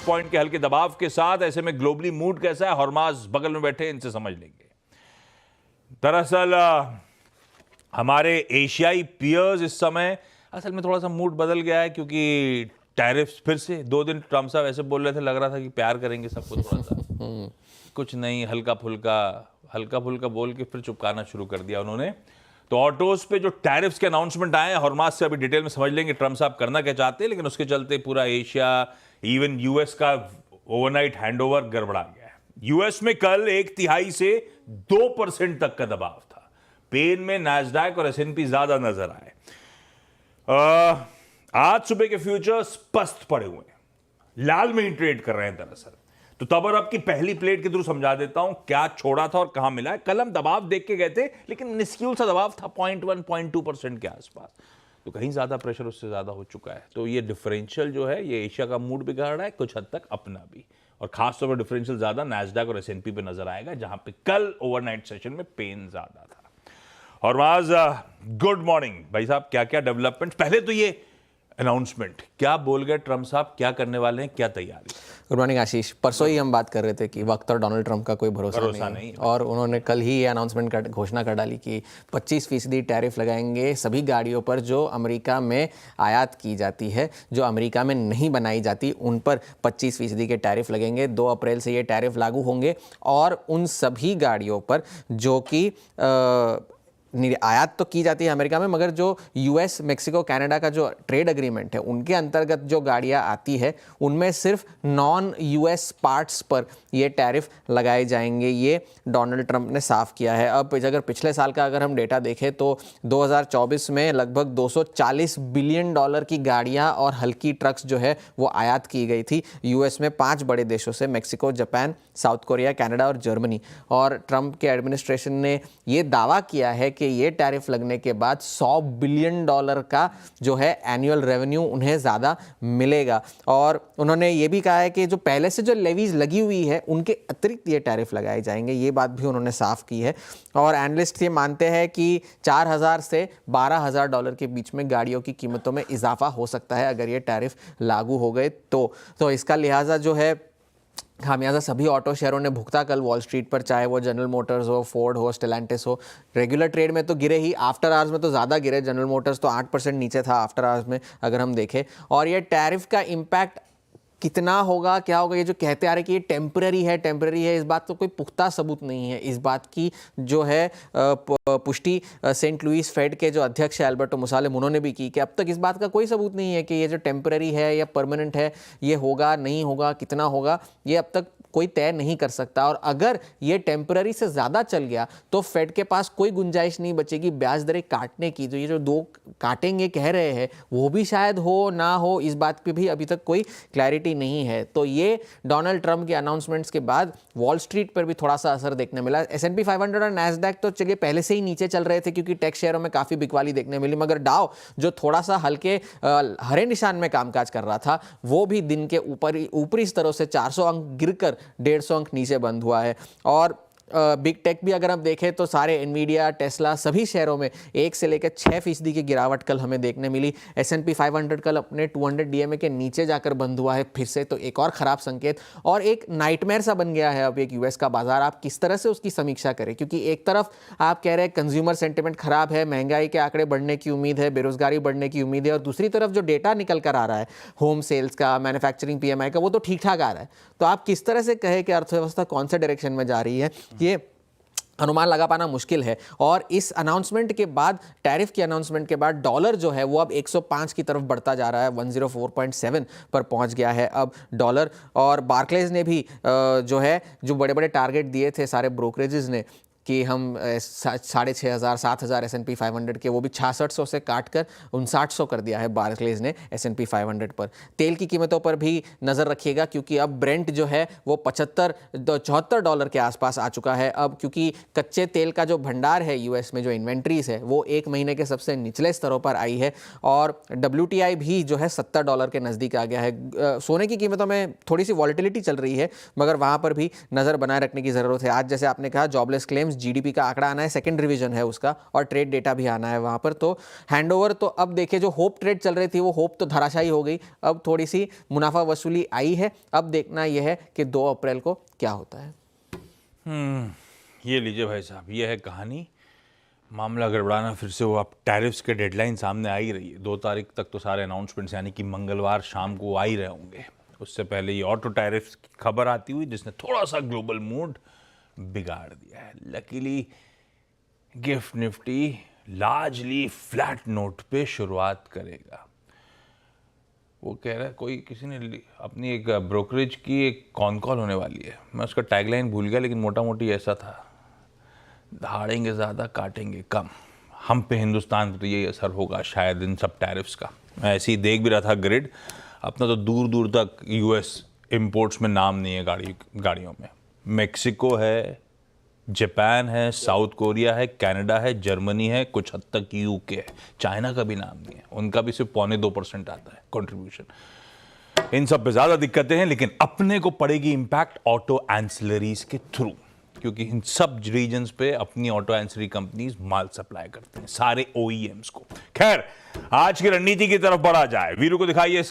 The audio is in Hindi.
पॉइंट के हल्के दबाव के साथ। ऐसे में ग्लोबली मूड कैसा है, हॉर्माज बगल में बैठे, इनसे समझ लेंगे। दरअसल हमारे एशियाई पियर्स इस समय असल में थोड़ा सा मूड बदल गया है, क्योंकि टैरिफ्स फिर से 2 दिन ट्रम्प साहब ऐसे बोल रहे थे, लग रहा था कि प्यार करेंगे सबको, थोड़ा सा कुछ नहीं, हल्का फुल्का बोल के फिर चुपकाना शुरू कर दिया उन्होंने। तो ऑटोज पे जो टैरिफ्स के अनाउंसमेंट आए हैं, हॉर्माज से अभी डिटेल में समझ लेंगे ट्रम्प साहब करना क्या चाहते हैं, लेकिन उसके चलते पूरा एशिया, इवन यूएस का ओवरनाइट हैंडओवर गड़बड़ा गया है। यूएस में कल 1/3 से 2% तक का दबाव था। पेन में नैस्डैक और एसएनपी ज्यादा नजर आए। आज सुबह के फ्यूचर्स पस्त पड़े हुए हैं, लाल में ही ट्रेड कर रहे हैं दरअसल। तो तब और अब की पहली प्लेट के थ्रू समझा देता हूं क्या छोड़ा था और कहां मिला है। कल हम दबाव देख के गए थे, लेकिन मिनिस्क्यूल सा दबाव था, 0.1-0.2% के आसपास। तो कहीं ज्यादा प्रेशर उससे ज्यादा हो चुका है। तो ये डिफरेंशियल जो है, ये एशिया का मूड बिगाड़ रहा है, कुछ हद तक अपना भी। और खासतौर पर डिफरेंशियल ज्यादा नैस्डैक और एसएनपी पे नजर आएगा, जहां पे कल ओवरनाइट सेशन में पेन ज्यादा था। और वाज गुड मॉर्निंग भाई साहब, क्या क्या डेवलपमेंट। पहले तो ये अनाउंसमेंट, क्या बोल गए ट्रम्प साहब, क्या करने वाले हैं, क्या तैयारी। गुड मॉर्निंग आशीष। परसों ही हम बात कर रहे थे कि वक्त और डोनाल्ड ट्रंप का कोई भरोसा नहीं। और उन्होंने कल ही ये अनाउंसमेंट कर घोषणा कर डाली कि 25% टैरिफ लगाएंगे सभी गाड़ियों पर जो अमेरिका में आयात की जाती है, जो अमेरिका में नहीं बनाई जाती उन पर 25% के टैरिफ लगेंगे। 2 अप्रैल से ये टैरिफ लागू होंगे और उन सभी गाड़ियों पर जो कि आयात तो की जाती है अमेरिका में, मगर जो यूएस, मेक्सिको, कनाडा का जो ट्रेड एग्रीमेंट है उनके अंतर्गत जो गाड़ियां आती है उनमें सिर्फ नॉन यूएस पार्ट्स पर ये टैरिफ लगाए जाएंगे। ये डोनाल्ड ट्रंप ने साफ किया है। अब अगर पिछले साल का अगर हम डेटा देखें तो 2024 में लगभग $240 बिलियन की गाड़ियां और हल्की ट्रक्स जो है वो आयात की गई थी यूएस में 5 बड़े देशों से, Mexico, Japan, south Korea, Canada और जर्मनी। और ट्रंप के एडमिनिस्ट्रेशन ने ये दावा किया है कि ये टैरिफ लगने के बाद $100 बिलियन का जो है एनुअल रेवेन्यू उन्हें ज़्यादा मिलेगा। और उन्होंने ये भी कहा है कि जो पहले से जो लेवीज लगी हुई है उनके अतिरिक्त ये टैरिफ लगाए जाएंगे, ये बात भी उन्होंने साफ की है। और एनालिस्ट ये मानते हैं कि $4,000 से $12,000 के बीच में गाड़ियों की कीमतों में इजाफा हो सकता है अगर ये टैरिफ लागू हो गए तो इसका लिहाजा जो है खामियाजा सभी ऑटो शेयरों ने भुगता कल वॉल स्ट्रीट पर, चाहे वो जनरल मोटर्स हो, फोर्ड हो, स्टेलेंटिस हो। रेगुलर ट्रेड में तो गिरे ही, आफ्टर आवर्स में तो ज़्यादा गिरे। जनरल मोटर्स तो 8% नीचे था आफ्टर आवर्स में अगर हम देखें। और ये टैरिफ का इम्पैक्ट कितना होगा, क्या होगा, ये जो कहते आ रहे कि ये टेम्पररी है, इस बात का कोई पुख्ता सबूत नहीं है। इस बात की जो है पुष्टि सेंट लुइस फेड के जो अध्यक्ष है अल्बर्टो मुसालिम, उन्होंने भी की कि अब तक इस बात का कोई सबूत नहीं है कि ये जो टेम्पररी है या परमानेंट है, ये होगा नहीं होगा, कितना होगा, ये अब तक कोई तय नहीं कर सकता। और अगर ये टेम्पररी से ज़्यादा चल गया तो फेड के पास कोई गुंजाइश नहीं बचेगी ब्याज दरें काटने की। तो ये जो 2 काटेंगे कह रहे हैं वो भी शायद हो ना हो, इस बात पे भी अभी तक कोई क्लैरिटी नहीं है। तो ये डोनाल्ड ट्रंप के अनाउंसमेंट्स के बाद वॉल स्ट्रीट पर भी थोड़ा सा असर देखने मिला। S&P 500 और नैस्डैक तो चलिए पहले से ही नीचे चल रहे थे क्योंकि टेक शेयरों में काफ़ी बिकवाली देखने मिली, मगर डाउ जो थोड़ा सा हल्के हरे निशान में कामकाज कर रहा था वो भी दिन के ऊपरी स्तरों से 400 अंक गिरकर 150 अंक नीचे बंद हुआ है। और बिग टेक भी अगर हम देखें तो सारे एनवीडिया, टेस्ला सभी शेयरों में 1 से लेकर 6% की गिरावट कल हमें देखने मिली। S&P 500 कल अपने 200 DMA के नीचे जाकर बंद हुआ है फिर से, तो एक और ख़राब संकेत और एक नाइटमेयर सा बन गया है अब एक यूएस का बाजार। आप किस तरह से उसकी समीक्षा करें, क्योंकि एक तरफ आप कह रहे हैं कंज्यूमर सेंटिमेंट खराब है, महंगाई के आंकड़े बढ़ने की उम्मीद है, बेरोजगारी बढ़ने की उम्मीद है, और दूसरी तरफ जो डेटा निकल कर आ रहा है होम सेल्स का, मैन्युफैक्चरिंग PMI का, वो तो ठीक ठाक आ रहा है। तो आप किस तरह से कहें कि अर्थव्यवस्था कौन से डायरेक्शन में जा रही है, ये अनुमान लगा पाना मुश्किल है। और इस अनाउंसमेंट के बाद, टैरिफ के अनाउंसमेंट के बाद डॉलर जो है वो अब 105 की तरफ बढ़ता जा रहा है, 104.7 पर पहुंच गया है अब डॉलर। और बार्कलेज ने भी जो है जो बड़े बड़े टारगेट दिए थे सारे ब्रोकरेजेस ने कि हम 6,500 7,000 S&P 500 के, वो भी 6600 से काट कर 5900 कर दिया है बार्कलेज ने S&P 500 पर। तेल की कीमतों पर भी नज़र रखिएगा क्योंकि अब ब्रेंट जो है वो $74 के आसपास आ चुका है अब, क्योंकि कच्चे तेल का जो भंडार है यूएस में, जो इन्वेंट्रीज है वो 1 महीने के सबसे निचले स्तरों पर आई है। और WTI भी जो है $70 के नज़दीक आ गया है। सोने की कीमतों में थोड़ी सी वॉलेटिलिटी चल रही है, मगर वहाँ पर भी नज़र बनाए रखने की ज़रूरत है। आज जैसे आपने कहा जॉबलेस क्लेम्स जीडीपी का आंकड़ा आना है, सेकंड रिवीजन है उसका, और ट्रेड डेटा भी आना है वहाँ पर। तो हैंडओवर तो अब देखिए, जो होप ट्रेड चल रही थी वो होप तो धराशायी हो गई, अब थोड़ी सी मुनाफा वसूली आई है। अब देखना यह है कि 2 अप्रैल को क्या होता है। ये लीजिए भाई साहब, ये है कहानी। मामला गड़बड़ाना फिर से, वो अब टैरिफ्स के डेडलाइन सामने आ ही रही है। 2 तारीख तक तो सारे अनाउंसमेंट्स यानी कि मंगलवार शाम को आ ही रहे होंगे। उससे पहले ये ऑटो टैरिफ्स की खबर आती हुई जिसने थोड़ा सा ग्लोबल मूड बिगाड़ दिया है। Luckily gift Nifty largely flat note पे शुरुआत करेगा। वो कह रहा है, कोई किसी ने अपनी एक ब्रोकरेज की एक कॉन कॉल होने वाली है, मैं उसका टैगलाइन भूल गया, लेकिन मोटा मोटी ऐसा था, दहाड़ेंगे ज़्यादा काटेंगे कम। हम पे, हिंदुस्तान पे तो यही असर होगा शायद इन सब टैरिफ्स का। मैं ऐसे ही देख भी रहा था ग्रिड अपना, तो दूर दूर तक यूएस इंपोर्ट्स में नाम नहीं है गाड़ियों में। मेक्सिको है, जापान है, साउथ कोरिया है, कनाडा है, जर्मनी है, कुछ हद तक यूके है, चाइना का भी नाम नहीं है। उनका भी सिर्फ 0.25% आता है कंट्रीब्यूशन। इन सब पे ज़्यादा दिक्कतें हैं, लेकिन अपने को पड़ेगी इंपैक्ट ऑटो एंसिलरीज के थ्रू, क्योंकि इन सब रीजन्स पे अपनी ऑटो एंसिलरी कंपनीज माल सप्लाई करते हैं सारे OEMs को। खैर, आज की रणनीति की तरफ बढ़ा जाए, वीरू को दिखाइए।